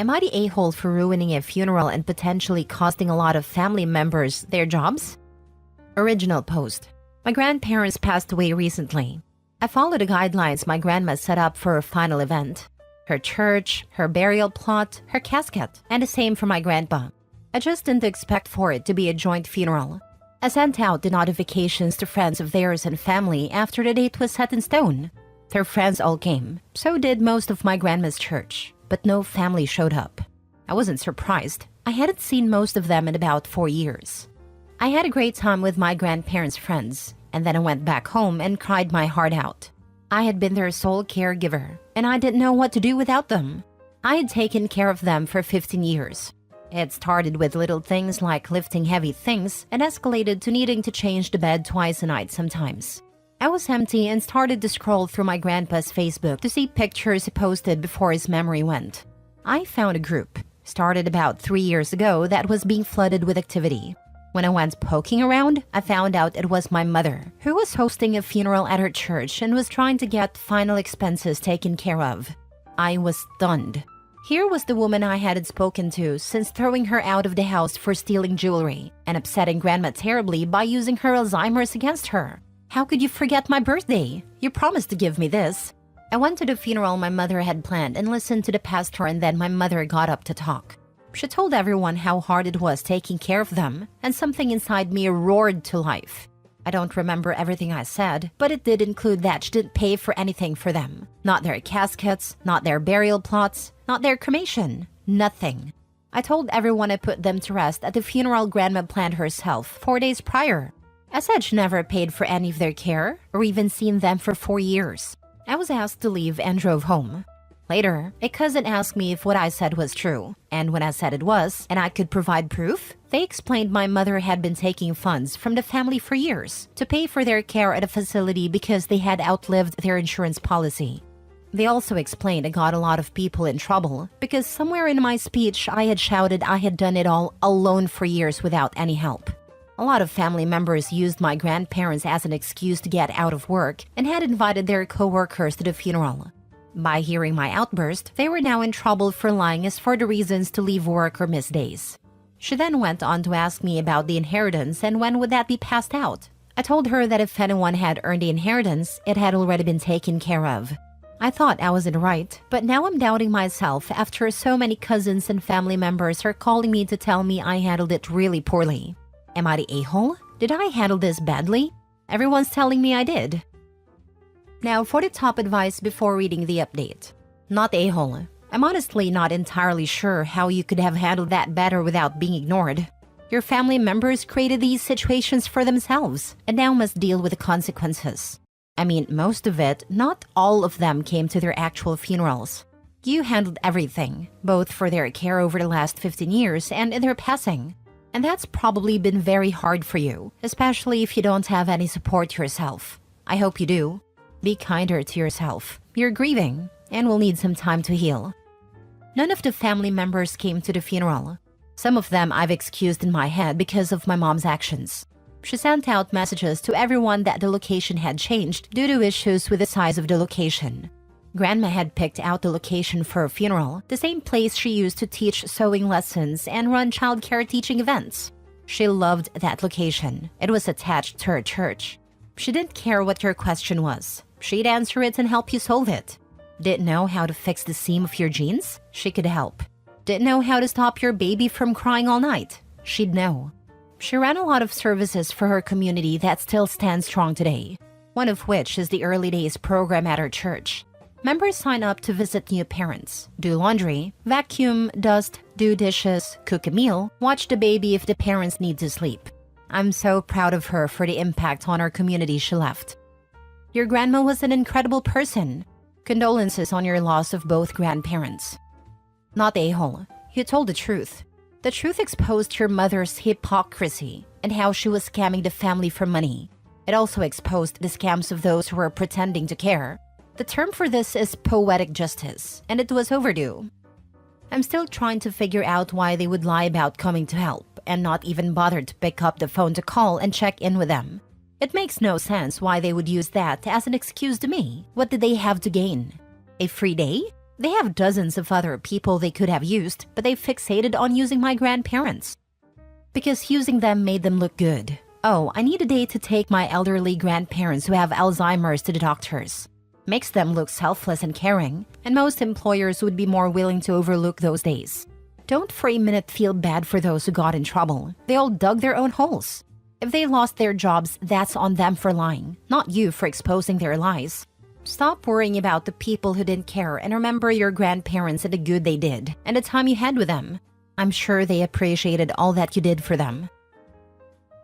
Am I the a-hole for ruining a funeral and potentially costing a lot of family members their jobs? Original post. My grandparents passed away recently. I followed the guidelines my grandma set up for her final event. Her church, her burial plot, her casket, and the same for my grandpa. I just didn't expect for it to be a joint funeral. I sent out the notifications to friends of theirs and family after the date was set in stone. Their friends all came, so did most of my grandma's church, but no family showed up. I wasn't surprised. I hadn't seen most of them in about 4 years. I had a great time with my grandparents' friends, and then I went back home and cried my heart out. I had been their sole caregiver, and I didn't know what to do without them. I had taken care of them for 15 years. It started with little things like lifting heavy things and escalated to needing to change the bed twice a night sometimes. I was empty and started to scroll through my grandpa's Facebook to see pictures he posted before his memory went. I found a group, started about 3 years ago, that was being flooded with activity. When I went poking around, I found out it was my mother, who was hosting a funeral at her church and was trying to get final expenses taken care of. I was stunned. Here was the woman I hadn't spoken to since throwing her out of the house for stealing jewelry and upsetting Grandma terribly by using her Alzheimer's against her. How could you forget my birthday? You promised to give me this. I went to the funeral my mother had planned and listened to the pastor, and then my mother got up to talk. She told everyone how hard it was taking care of them, and something inside me roared to life. I don't remember everything I said, but it did include that she didn't pay for anything for them. Not their caskets, not their burial plots, not their cremation, nothing. I told everyone I put them to rest at the funeral Grandma planned herself 4 days prior. I said she never paid for any of their care, or even seen them for 4 years. I was asked to leave and drove home. Later, a cousin asked me if what I said was true, and when I said it was, and I could provide proof, they explained my mother had been taking funds from the family for years to pay for their care at a facility because they had outlived their insurance policy. They also explained I got a lot of people in trouble because somewhere in my speech I had shouted I had done it all alone for years without any help. A lot of family members used my grandparents as an excuse to get out of work and had invited their co-workers to the funeral. By hearing my outburst, they were now in trouble for lying as for the reasons to leave work or miss days. She then went on to ask me about the inheritance and when would that be passed out. I told her that if anyone had earned the inheritance, it had already been taken care of. I thought I was in the right, but now I'm doubting myself after so many cousins and family members are calling me to tell me I handled it really poorly. Am I the a-hole? Did I handle this badly? Everyone's telling me I did. Now for the top advice before reading the update. Not a-hole. I'm honestly not entirely sure how you could have handled that better without being ignored. Your family members created these situations for themselves and now must deal with the consequences. I mean, most of it, not all of them, came to their actual funerals. You handled everything, both for their care over the last 15 years and in their passing. And that's probably been very hard for you, especially if you don't have any support yourself. I hope you do. Be kinder to yourself. You're grieving and will need some time to heal. None of the family members came to the funeral. Some of them I've excused in my head because of my mom's actions. She sent out messages to everyone that the location had changed due to issues with the size of the location. Grandma had picked out the location for her funeral, the same place she used to teach sewing lessons and run childcare teaching events. She loved that location. It was attached to her church. She didn't care what your question was. She'd answer it and help you solve it. Didn't know how to fix the seam of your jeans? She could help. Didn't know how to stop your baby from crying all night? She'd know. She ran a lot of services for her community that still stands strong today, one of which is the Early Days program at her church. Members sign up to visit new parents, do laundry, vacuum, dust, do dishes, cook a meal, watch the baby if the parents need to sleep. I'm so proud of her for the impact on our community she left. Your grandma was an incredible person. Condolences on your loss of both grandparents. Not a-hole. You told the truth. The truth exposed your mother's hypocrisy and how she was scamming the family for money. It also exposed the scams of those who were pretending to care. The term for this is poetic justice, and it was overdue. I'm still trying to figure out why they would lie about coming to help and not even bother to pick up the phone to call and check in with them. It makes no sense why they would use that as an excuse to me. What did they have to gain? A free day? They have dozens of other people they could have used, but they fixated on using my grandparents. Because using them made them look good. Oh, I need a day to take my elderly grandparents who have Alzheimer's to the doctors. Makes them look selfless and caring, and most employers would be more willing to overlook those days. Don't for a minute feel bad for those who got in trouble. They all dug their own holes. If they lost their jobs, that's on them for lying, not you for exposing their lies. Stop worrying about the people who didn't care and remember your grandparents and the good they did and the time you had with them. I'm sure they appreciated all that you did for them.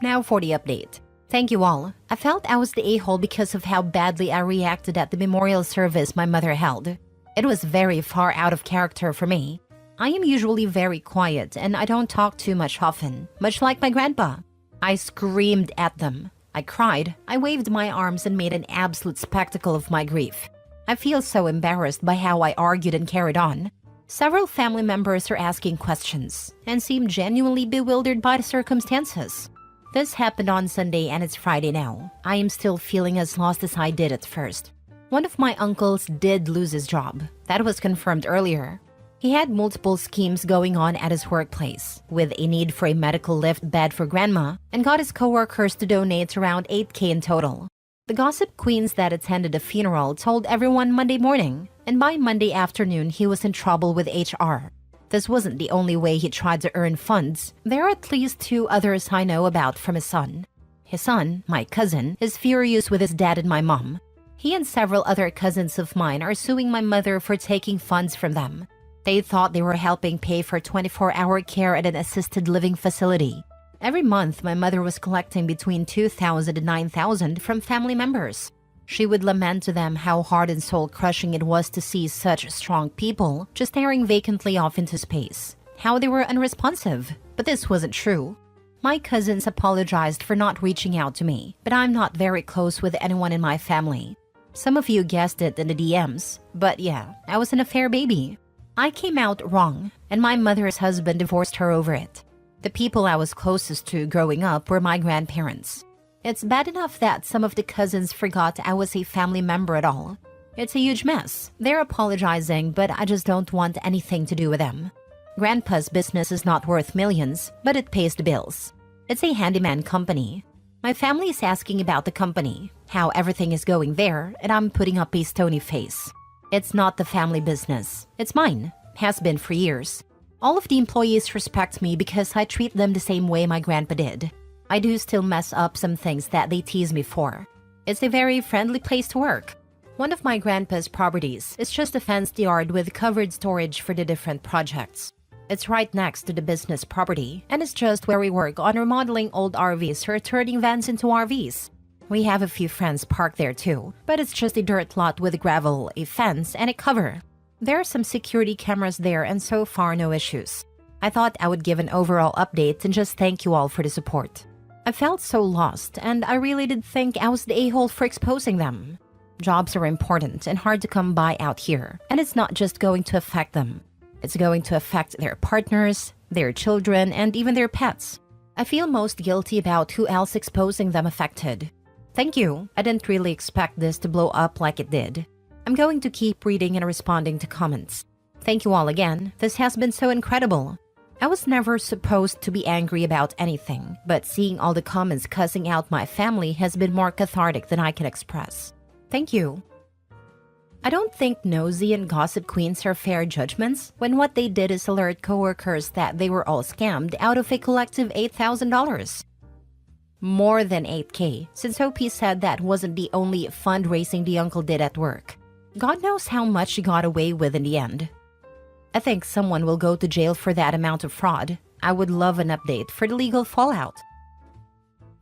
Now for the update. Thank you all. I felt I was the a-hole because of how badly I reacted at the memorial service my mother held. It was very far out of character for me. I am usually very quiet and I don't talk too much often, much like my grandpa. I screamed at them. I cried, I waved my arms and made an absolute spectacle of my grief. I feel so embarrassed by how I argued and carried on. Several family members are asking questions and seem genuinely bewildered by the circumstances. This happened on Sunday and it's Friday now. I am still feeling as lost as I did at first. One of my uncles did lose his job. That was confirmed earlier. He had multiple schemes going on at his workplace, with a need for a medical lift bed for grandma, and got his coworkers to donate around $8,000 in total. The gossip queens that attended the funeral told everyone Monday morning, and by Monday afternoon he was in trouble with HR. This wasn't the only way he tried to earn funds. There are at least 2 others I know about from his son. His son, my cousin, is furious with his dad and my mom. He and several other cousins of mine are suing my mother for taking funds from them. They thought they were helping pay for 24-hour care at an assisted living facility. Every month, my mother was collecting between $2,000 and $9,000 from family members. She would lament to them how hard and soul-crushing it was to see such strong people just staring vacantly off into space. How they were unresponsive. But this wasn't true. My cousins apologized for not reaching out to me, but I'm not very close with anyone in my family. Some of you guessed it in the DMs, but yeah, I was an affair baby. I came out wrong, and my mother's husband divorced her over it. The people I was closest to growing up were my grandparents. It's bad enough that some of the cousins forgot I was a family member at all. It's a huge mess. They're apologizing, but I just don't want anything to do with them. Grandpa's business is not worth millions, but it pays the bills. It's a handyman company. My family is asking about the company, how everything is going there, and I'm putting up a stony face. It's not the family business. It's mine. Has been for years. All of the employees respect me because I treat them the same way my grandpa did. I do still mess up some things that they tease me for. It's a very friendly place to work. One of my grandpa's properties is just a fenced yard with covered storage for the different projects. It's right next to the business property, and it's just where we work on remodeling old RVs or turning vans into RVs. We have a few friends parked there too, but it's just a dirt lot with gravel, a fence, and a cover. There are some security cameras there and so far no issues. I thought I would give an overall update and just thank you all for the support. I felt so lost and I really did think I was the a-hole for exposing them. Jobs are important and hard to come by out here, and it's not just going to affect them. It's going to affect their partners, their children, and even their pets. I feel most guilty about who else exposing them affected. Thank you. I didn't really expect this to blow up like it did. I'm going to keep reading and responding to comments. Thank you all again. This has been so incredible. I was never supposed to be angry about anything, but seeing all the comments cussing out my family has been more cathartic than I can express. Thank you. I don't think nosy and gossip queens are fair judgments when what they did is alert coworkers that they were all scammed out of a collective $8,000. More than $8,000, since OP said that wasn't the only fundraising the uncle did at work. God knows how much he got away with in the end. I think someone will go to jail for that amount of fraud. I would love an update for the legal fallout.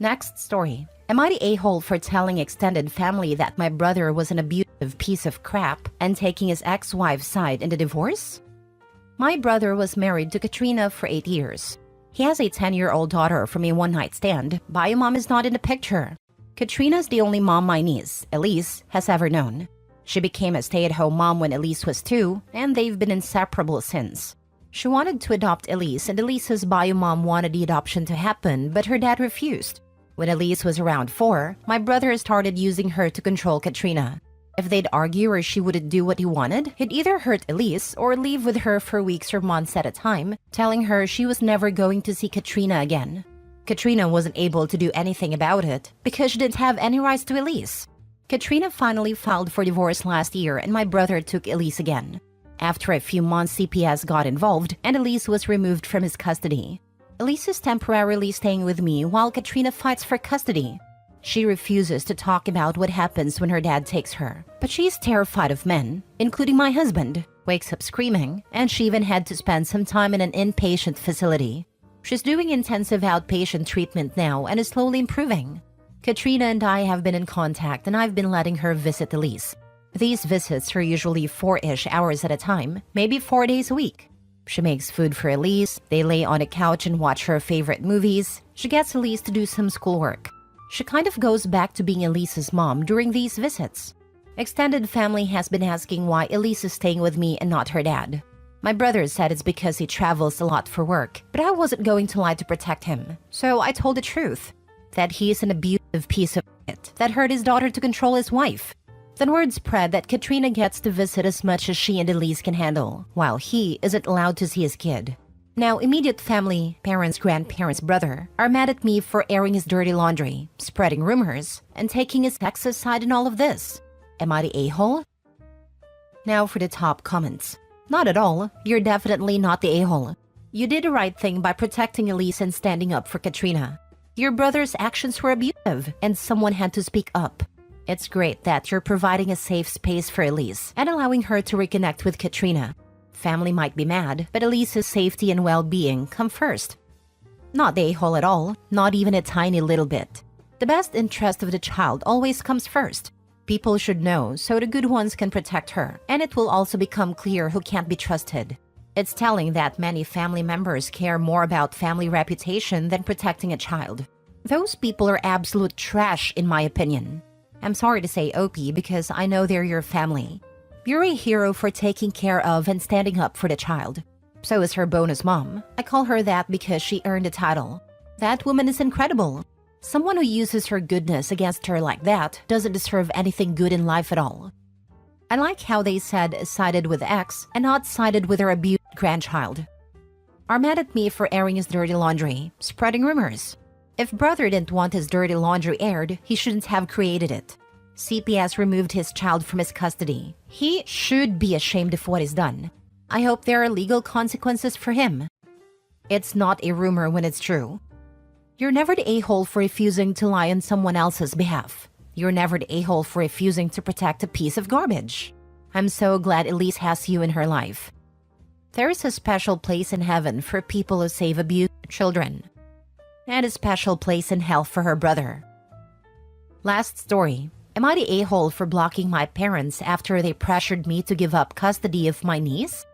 Next story. Am I the a-hole for telling extended family that my brother was an abusive piece of crap and taking his ex-wife's side in the divorce? My brother was married to Katrina for 8 years. He has a 10-year-old daughter from a one-night stand. Bio mom is not in the picture. Katrina's the only mom my niece, Elise, has ever known. She became a stay-at-home mom when Elise was 2, and they've been inseparable since. She wanted to adopt Elise, and Elise's bio mom wanted the adoption to happen, but her dad refused. When Elise was around 4, my brother started using her to control Katrina. If they'd argue or she wouldn't do what he wanted, he'd either hurt Elise or leave with her for weeks or months at a time, telling her she was never going to see Katrina again. Katrina wasn't able to do anything about it because she didn't have any rights to Elise. Katrina finally filed for divorce last year and my brother took Elise again. After a few months, CPS got involved and Elise was removed from his custody. Elise is temporarily staying with me while Katrina fights for custody. She refuses to talk about what happens when her dad takes her, but she's terrified of men, including my husband, wakes up screaming, and she even had to spend some time in an inpatient facility. She's doing intensive outpatient treatment now and is slowly improving. Katrina and I have been in contact and I've been letting her visit Elise. These visits are usually 4-ish hours at a time, maybe 4 days a week. She makes food for Elise, they lay on a couch and watch her favorite movies, she gets Elise to do some schoolwork. She kind of goes back to being Elise's mom during these visits. Extended family has been asking why Elise is staying with me and not her dad. My brother said it's because he travels a lot for work, but I wasn't going to lie to protect him. So I told the truth, that he is an abusive piece of shit that hurt his daughter to control his wife. Then word spread that Katrina gets to visit as much as she and Elise can handle, while he isn't allowed to see his kid. Now, immediate family, parents, grandparents, brother, are mad at me for airing his dirty laundry, spreading rumors, and taking his sexist side in all of this. Am I the a-hole? Now for the top comments. Not at all. You're definitely not the a-hole. You did the right thing by protecting Elise and standing up for Katrina. Your brother's actions were abusive, and someone had to speak up. It's great that you're providing a safe space for Elise and allowing her to reconnect with Katrina. Family might be mad, but Elise's safety and well-being come first. Not the a-hole at all, not even a tiny little bit. The best interest of the child always comes first. People should know so the good ones can protect her, and it will also become clear who can't be trusted. It's telling that many family members care more about family reputation than protecting a child. Those people are absolute trash in my opinion. I'm sorry to say OP because I know they're your family. You're a hero for taking care of and standing up for the child. So is her bonus mom. I call her that because she earned the title. That woman is incredible. Someone who uses her goodness against her like that doesn't deserve anything good in life at all. I like how they said sided with X and not sided with her abused grandchild. Are mad at me for airing his dirty laundry, spreading rumors. If brother didn't want his dirty laundry aired, he shouldn't have created it. CPS removed his child from his custody. He should be ashamed of what he's done. I hope there are legal consequences for him. It's not a rumor when it's true. You're never the a-hole for refusing to lie on someone else's behalf. You're never the a-hole for refusing to protect a piece of garbage. I'm so glad Elise has you in her life. There is a special place in heaven for people who save abused children. And a special place in hell for her brother. Last story. Am I the a-hole for blocking my parents after they pressured me to give up custody of my niece?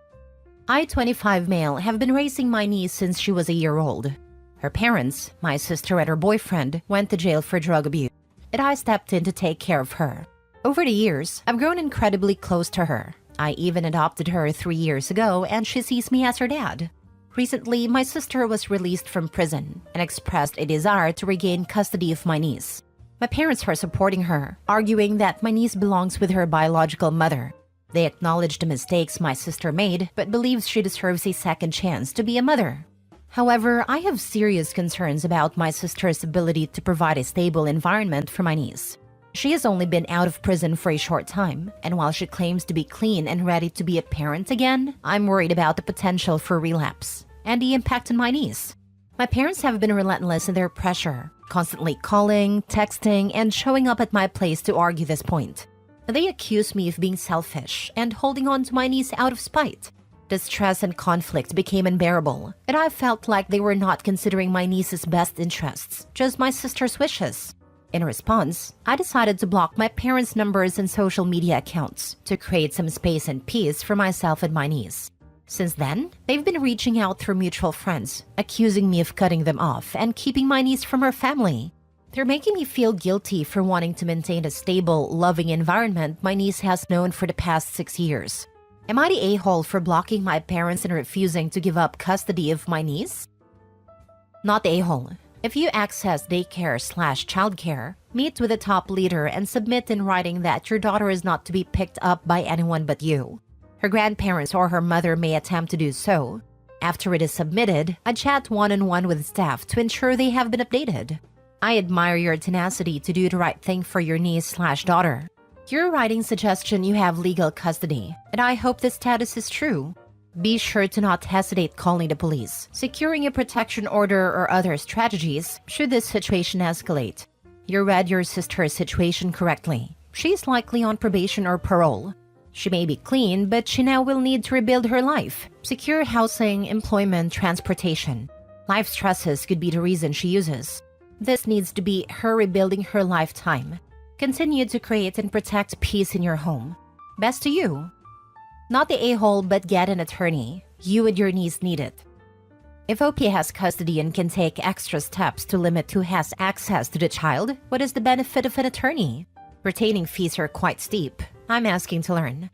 I, 25 male, have been raising my niece since she was a year old. Her parents, my sister and her boyfriend, went to jail for drug abuse, and I stepped in to take care of her. Over the years, I've grown incredibly close to her. I even adopted her 3 years ago, and she sees me as her dad. Recently, my sister was released from prison and expressed a desire to regain custody of my niece. My parents are supporting her, arguing that my niece belongs with her biological mother. They acknowledge the mistakes my sister made, but believes she deserves a second chance to be a mother. However, I have serious concerns about my sister's ability to provide a stable environment for my niece. She has only been out of prison for a short time, and while she claims to be clean and ready to be a parent again, I'm worried about the potential for relapse and the impact on my niece. My parents have been relentless in their pressure, constantly calling, texting, and showing up at my place to argue this point. They accuse me of being selfish and holding on to my niece out of spite. The stress and conflict became unbearable, and I felt like they were not considering my niece's best interests, just my sister's wishes. In response, I decided to block my parents' numbers and social media accounts to create some space and peace for myself and my niece. Since then, they've been reaching out through mutual friends, accusing me of cutting them off and keeping my niece from her family. They're making me feel guilty for wanting to maintain a stable, loving environment my niece has known for the past 6 years. Am I the a-hole for blocking my parents and refusing to give up custody of my niece? Not the a-hole. If you access daycare/childcare, meet with the top leader and submit in writing that your daughter is not to be picked up by anyone but you. Her grandparents or her mother may attempt to do so. After it is submitted, a chat one-on-one with staff to ensure they have been updated. I admire your tenacity to do the right thing for your niece/daughter. You're writing suggestion you have legal custody, and I hope this status is true. Be sure to not hesitate calling the police, securing a protection order or other strategies should this situation escalate. You read your sister's situation correctly. She's likely on probation or parole. She may be clean, but she now will need to rebuild her life, secure housing, employment, transportation. Life stresses could be the reason she uses. This needs to be her rebuilding her lifetime. Continue to create and protect peace in your home. Best to you. Not the a-hole, but get an attorney. You and your niece need it. If OP has custody and can take extra steps to limit who has access to the child, what is the benefit of an attorney? Retaining fees are quite steep. I'm asking to learn.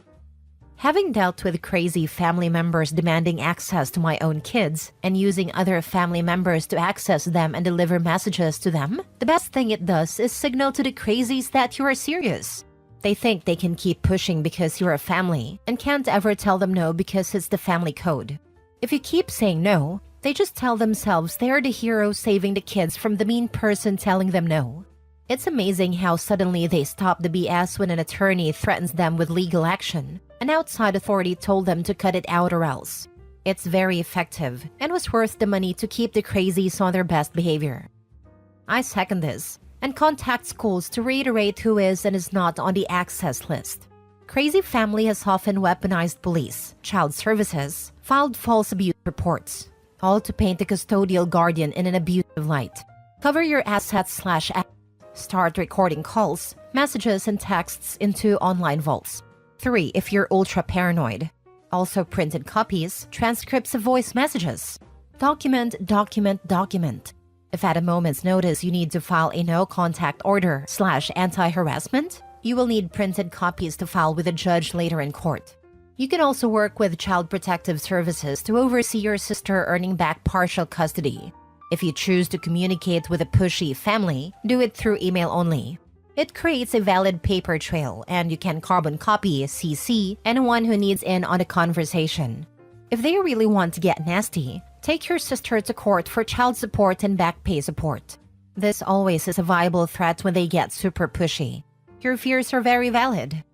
Having dealt with crazy family members demanding access to my own kids and using other family members to access them and deliver messages to them, the best thing it does is signal to the crazies that you are serious. They think they can keep pushing because you're a family and can't ever tell them no because it's the family code. If you keep saying no, they just tell themselves they're the hero saving the kids from the mean person telling them no. It's amazing how suddenly they stop the BS when an attorney threatens them with legal action. An outside authority told them to cut it out or else. It's very effective and was worth the money to keep the crazies on their best behavior. I second this and contact schools to reiterate who is and is not on the access list. Crazy family has often weaponized police, child services, filed false abuse reports, all to paint the custodial guardian in an abusive light. Cover your assets / start recording calls, messages, and texts into online vaults. 3. If you're ultra paranoid. Also printed copies, transcripts of voice messages. Document. If at a moment's notice you need to file a no-contact order / anti-harassment, you will need printed copies to file with a judge later in court. You can also work with Child Protective Services to oversee your sister earning back partial custody. If you choose to communicate with a pushy family, do it through email only. It creates a valid paper trail, and you can carbon copy, CC, anyone who needs in on a conversation. If they really want to get nasty, take your sister to court for child support and back pay support. This always is a viable threat when they get super pushy. Your fears are very valid.